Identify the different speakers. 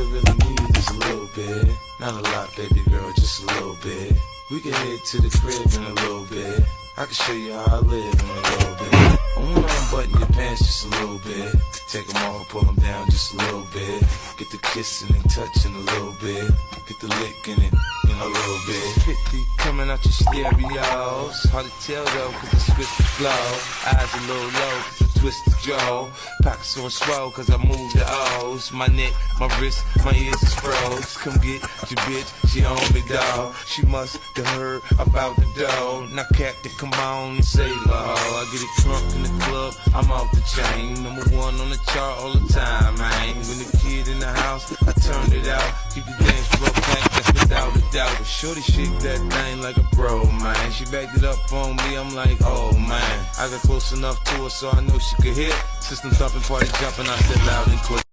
Speaker 1: nigga really need is a little bit. Not a lot, baby girl, just a little bit. We can head to the crib in a little bit. I can show you how I live in a little bit. I wanna unbutton your pants just a little bit. Take them off, pull them down just a little bit. Get the kissing and touching a little bit. Get the licking it in a little bit. 50 coming out your stereos. Hard to tell though, cause I switch the flow. Eyes a little low, cause I twist the jaw. Pockets on swole, cause I move the O's. My neck, my wrist, my ears is froze. Come get your bitch, she on me, dawg. She must have heard about the dough. Now Captain, come on and say low. I get it drunk in the club, I'm off the chain. Number one on the chart all the time, man. When the kid in the house, I turned it out. Keep the dance floor packed, that's without a doubt. But shorty shake that thing like a bro, man. She backed it up on me, I'm like, oh man. I got close enough to her so I know she could hit. System thumping, party jumping, I said loud and quick.